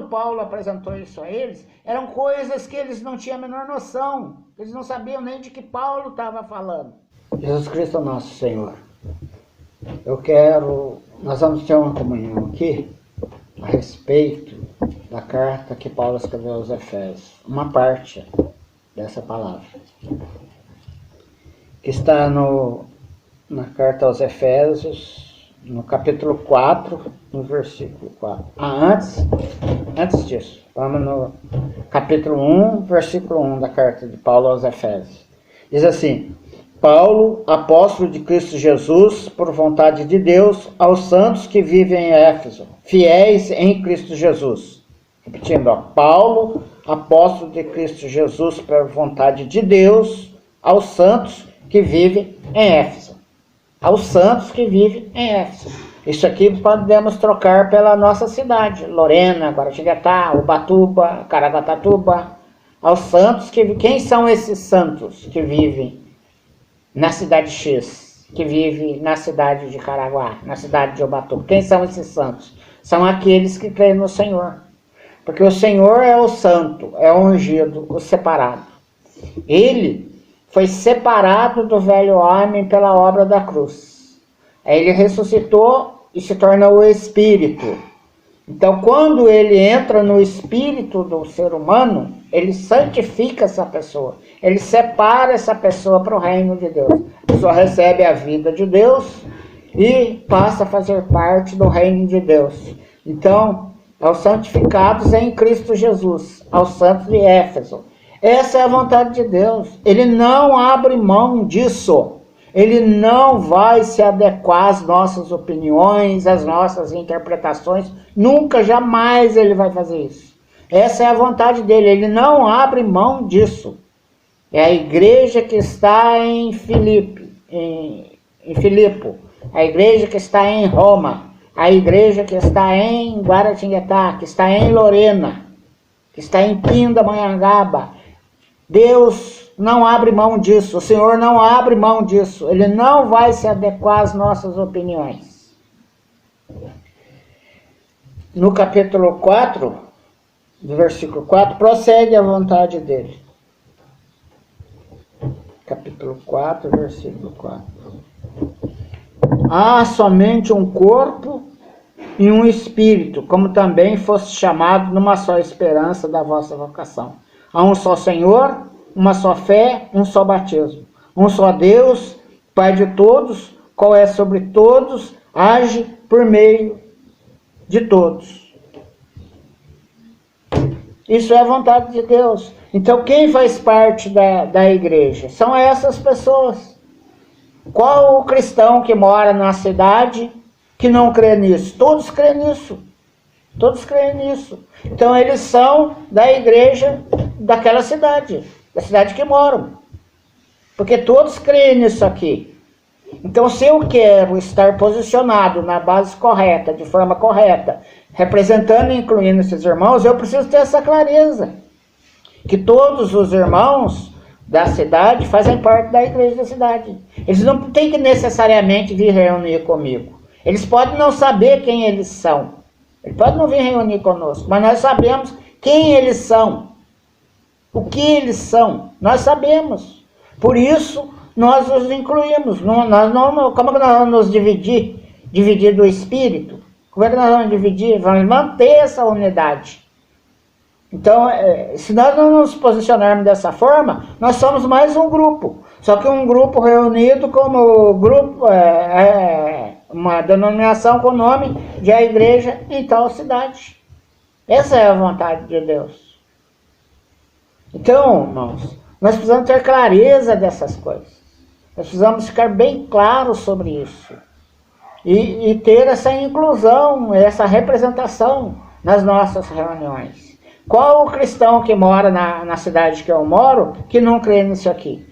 Paulo apresentou isso a eles, eram coisas que eles não tinham a menor noção, eles não sabiam nem de que Paulo estava falando. Jesus Cristo nosso Senhor, nós vamos ter uma comunhão aqui a respeito da carta que Paulo escreveu aos Efésios, uma parte dessa palavra, que está na carta aos Efésios, no capítulo 4, no versículo 4. Antes disso, vamos no capítulo 1, versículo 1 da carta de Paulo aos Efésios. Diz assim: Paulo, apóstolo de Cristo Jesus, por vontade de Deus, aos santos que vivem em Éfeso, fiéis em Cristo Jesus. Repetindo, Paulo, apóstolo de Cristo Jesus, por vontade de Deus, aos santos que vivem em Éfeso. Aos santos que vivem em Éfeso. Isso aqui podemos trocar pela nossa cidade, Lorena, Guaratinguetá, Ubatuba, Caraguatatuba. Aos santos que... Quem são esses santos que vivem na cidade X, que vivem na cidade de Caraguá, na cidade de Ubatuba? Quem são esses santos? São aqueles que creem no Senhor. Porque o Senhor é o santo, é o ungido, o separado. Ele foi separado do velho homem pela obra da cruz. Aí ele ressuscitou e se torna o Espírito. Então, quando ele entra no espírito do ser humano, ele santifica essa pessoa. Ele separa essa pessoa para o reino de Deus. A pessoa recebe a vida de Deus e passa a fazer parte do reino de Deus. Então, aos santificados em Cristo Jesus, aos santos de Éfeso. Essa é a vontade de Deus. Ele não abre mão disso. Ele não vai se adequar às nossas opiniões, às nossas interpretações. Nunca, jamais ele vai fazer isso. Essa é a vontade dele. Ele não abre mão disso. É a igreja que está em Filipo, a igreja que está em Roma, a igreja que está em Guaratinguetá, que está em Lorena, que está em Pindamonhangaba. Deus não abre mão disso, o Senhor não abre mão disso, Ele não vai se adequar às nossas opiniões. No capítulo 4, do versículo 4, prossegue a vontade dele. Capítulo 4, versículo 4. Há somente um corpo e um espírito, como também fosse chamado numa só esperança da vossa vocação. Há um só Senhor, uma só fé, um só batismo. Um só Deus, Pai de todos, qual é sobre todos, age por meio de todos. Isso é a vontade de Deus. Então, quem faz parte da igreja? São essas pessoas. Qual o cristão que mora na cidade que não crê nisso? Todos creem nisso. Todos creem nisso. Então, eles são da igreja daquela cidade, da cidade que moram. Porque todos creem nisso aqui. Então, se eu quero estar posicionado na base correta, de forma correta, representando e incluindo esses irmãos, eu preciso ter essa clareza. Que todos os irmãos da cidade fazem parte da igreja da cidade. Eles não têm que necessariamente vir reunir comigo. Eles podem não saber quem eles são. Eles podem não vir reunir conosco, mas nós sabemos quem eles são. O que eles são, nós sabemos. Por isso, nós os incluímos. Como é que nós vamos nos dividir do Espírito? Como é que nós vamos dividir? Vamos manter essa unidade. Então, se nós não nos posicionarmos dessa forma, nós somos mais um grupo. Só que um grupo reunido como grupo, uma denominação com o nome de a igreja em tal cidade. Essa é a vontade de Deus. Então, irmãos, nós precisamos ter clareza dessas coisas. Nós precisamos ficar bem claros sobre isso. E ter essa inclusão, essa representação nas nossas reuniões. Qual o cristão que mora na cidade que eu moro que não crê nisso aqui?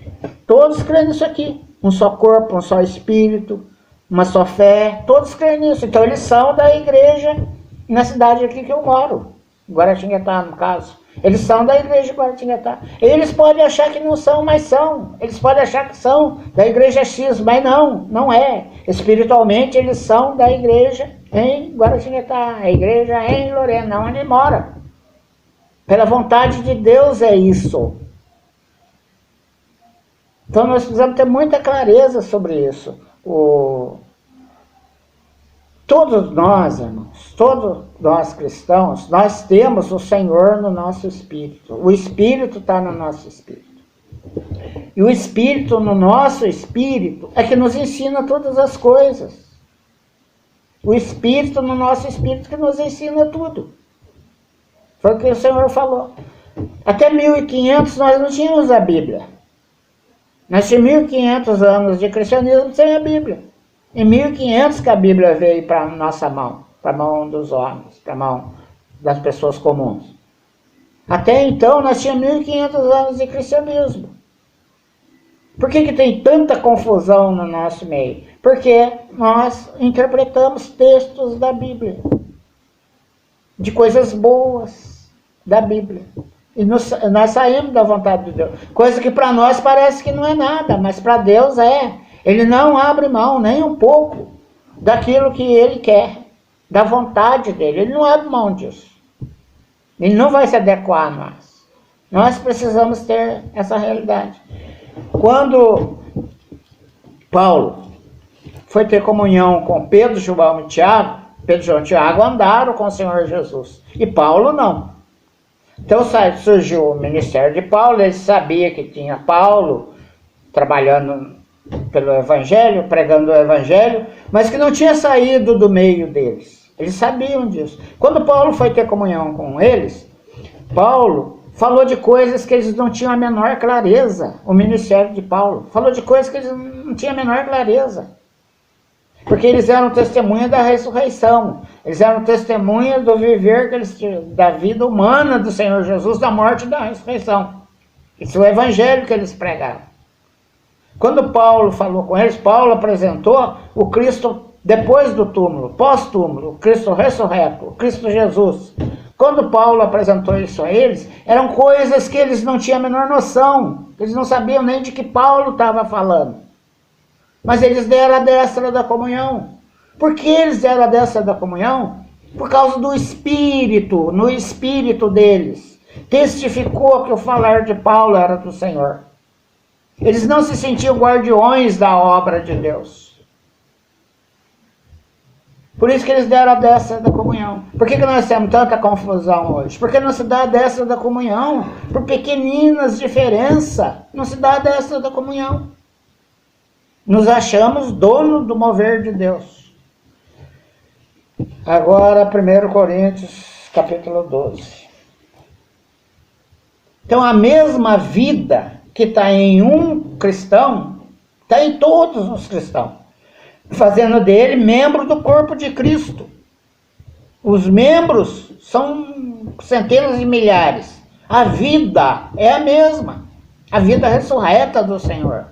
Todos creem nisso aqui. Um só corpo, um só espírito, uma só fé. Todos creem nisso. Então eles são da igreja na cidade aqui que eu moro. Guaratinguetá, no caso. Eles são da igreja de Guaratinguetá. Eles podem achar que não são, mas são. Eles podem achar que são da igreja X, mas não é. Espiritualmente eles são da igreja em Guaratinguetá, a igreja em Lorena, onde mora. Pela vontade de Deus é isso. Então nós precisamos ter muita clareza sobre isso. Todos nós, irmãos, todos nós cristãos, nós temos o Senhor no nosso espírito. O Espírito está no nosso espírito. E o Espírito no nosso espírito é que nos ensina todas as coisas. O Espírito no nosso espírito que nos ensina tudo. Foi o que o Senhor falou. Até 1500 nós não tínhamos a Bíblia. Nós tínhamos 1500 anos de cristianismo sem a Bíblia. Em 1500 que a Bíblia veio para a nossa mão, para a mão dos homens, para a mão das pessoas comuns. Até então nós tínhamos 1500 anos de cristianismo. Por que tem tanta confusão no nosso meio? Porque nós interpretamos textos da Bíblia, de coisas boas da Bíblia. E nós saímos da vontade de Deus. Coisa que para nós parece que não é nada, mas para Deus é. Ele não abre mão nem um pouco daquilo que Ele quer, da vontade dEle. Ele não abre mão disso. Ele não vai se adequar a nós. Nós precisamos ter essa realidade. Quando Paulo foi ter comunhão com Pedro, João e Tiago, Pedro, João e Tiago andaram com o Senhor Jesus. E Paulo não. Então surgiu o ministério de Paulo, ele sabia que tinha Paulo trabalhando pelo Evangelho, pregando o Evangelho, mas que não tinha saído do meio deles. Eles sabiam disso. Quando Paulo foi ter comunhão com eles, Paulo falou de coisas que eles não tinham a menor clareza. O ministério de Paulo falou de coisas que eles não tinham a menor clareza. Porque eles eram testemunha da ressurreição. Eles eram testemunha do viver que eles tinham, da vida humana do Senhor Jesus, da morte e da ressurreição. Isso é o Evangelho que eles pregaram. Quando Paulo falou com eles, Paulo apresentou o Cristo depois do túmulo, pós-túmulo, o Cristo ressurreto, o Cristo Jesus. Quando Paulo apresentou isso a eles, eram coisas que eles não tinham a menor noção. Eles não sabiam nem de que Paulo estava falando. Mas eles deram a destra da comunhão. Por que eles deram a destra da comunhão? Por causa do Espírito, no Espírito deles. Testificou que o falar de Paulo era do Senhor. Eles não se sentiam guardiões da obra de Deus. Por isso que eles deram a destra da comunhão. Por que nós temos tanta confusão hoje? Porque não se dá a destra da comunhão. Por pequeninas diferenças, não se dá a destra da comunhão. Nos achamos dono do mover de Deus. Agora, 1 Coríntios, capítulo 12. Então, a mesma vida que está em um cristão, está em todos os cristãos, fazendo dele membro do corpo de Cristo. Os membros são centenas de milhares. A vida é a mesma. A vida ressurreta do Senhor,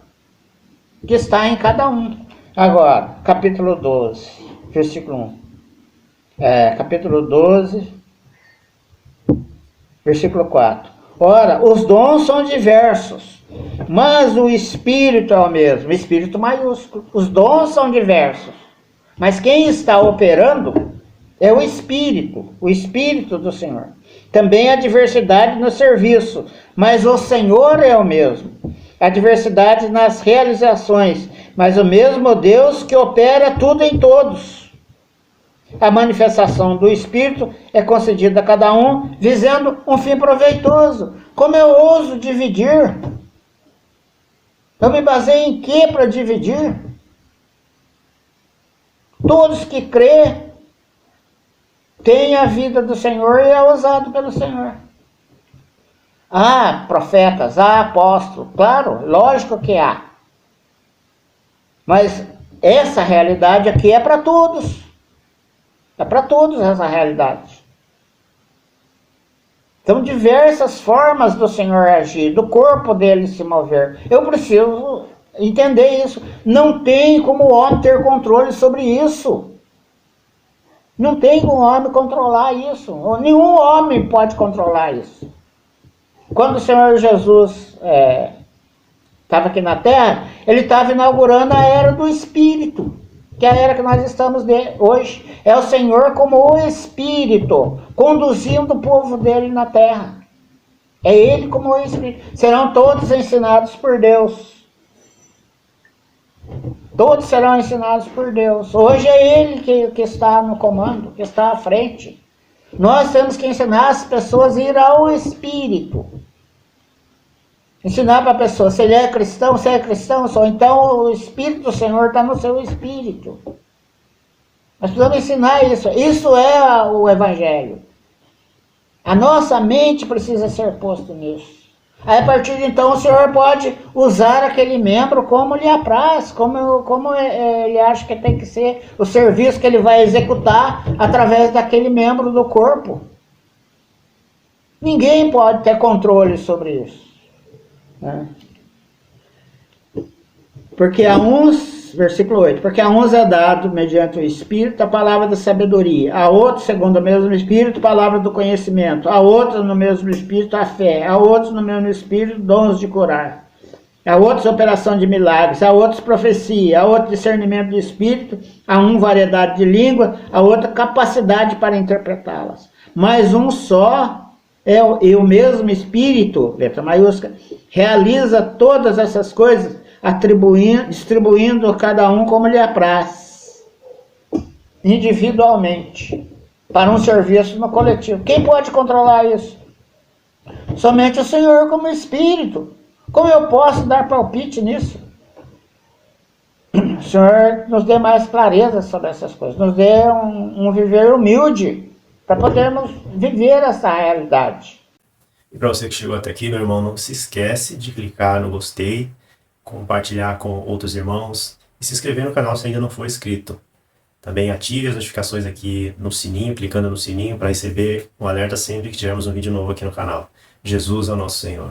que está em cada um. Agora, capítulo 12, versículo 1. Capítulo 12, versículo 4. Ora, os dons são diversos, mas o Espírito é o mesmo, Espírito maiúsculo. Os dons são diversos, mas quem está operando é o Espírito do Senhor. Também há diversidade no serviço, mas o Senhor é o mesmo. Há diversidade nas realizações, mas o mesmo Deus que opera tudo em todos. A manifestação do Espírito é concedida a cada um, visando um fim proveitoso. Como eu ouso dividir? Eu me baseio em quê para dividir? Todos que crê têm a vida do Senhor e é usado pelo Senhor. Há profetas, há apóstolos, claro, lógico que há. Mas essa realidade aqui é para todos. É para todos essa realidade. Então, diversas formas do Senhor agir, do corpo dele se mover. Eu preciso entender isso. Não tem como o homem ter controle sobre isso. Não tem como o homem controlar isso. Nenhum homem pode controlar isso. Quando o Senhor Jesus estava aqui na Terra, ele estava inaugurando a era do Espírito, que é a era que nós estamos hoje. É o Senhor como o Espírito, conduzindo o povo dele na Terra. É Ele como o Espírito. Serão todos ensinados por Deus. Todos serão ensinados por Deus. Hoje é Ele que está no comando, que está à frente. Nós temos que ensinar as pessoas a ir ao Espírito. Ensinar para a pessoa, se ele é cristão, se é cristão, só então o Espírito do Senhor está no seu espírito. Nós precisamos ensinar isso. Isso é o Evangelho. A nossa mente precisa ser posta nisso. Aí a partir de então o Senhor pode usar aquele membro como lhe apraz, como ele acha que tem que ser o serviço que ele vai executar através daquele membro do corpo. Ninguém pode ter controle sobre isso. Né? Porque a uns, versículo 8, porque a uns é dado mediante o Espírito a palavra da sabedoria, a outros, segundo o mesmo Espírito, a palavra do conhecimento, a outros no mesmo Espírito a fé, a outros no mesmo Espírito dons de curar, a outros operação de milagres, a outros profecia, a outros discernimento de Espírito, a um variedade de língua, a outra capacidade para interpretá-las. Mas um só e o mesmo Espírito, letra maiúscula, realiza todas essas coisas, distribuindo cada um como lhe apraz, individualmente, para um serviço no coletivo. Quem pode controlar isso? Somente o Senhor como Espírito. Como eu posso dar palpite nisso? O Senhor nos dê mais clareza sobre essas coisas, nos dê um viver humilde, para podermos viver essa realidade. E para você que chegou até aqui, meu irmão, não se esquece de clicar no gostei, compartilhar com outros irmãos e se inscrever no canal se ainda não for inscrito. Também ative as notificações aqui no sininho, clicando no sininho para receber um alerta sempre que tivermos um vídeo novo aqui no canal. Jesus é o nosso Senhor.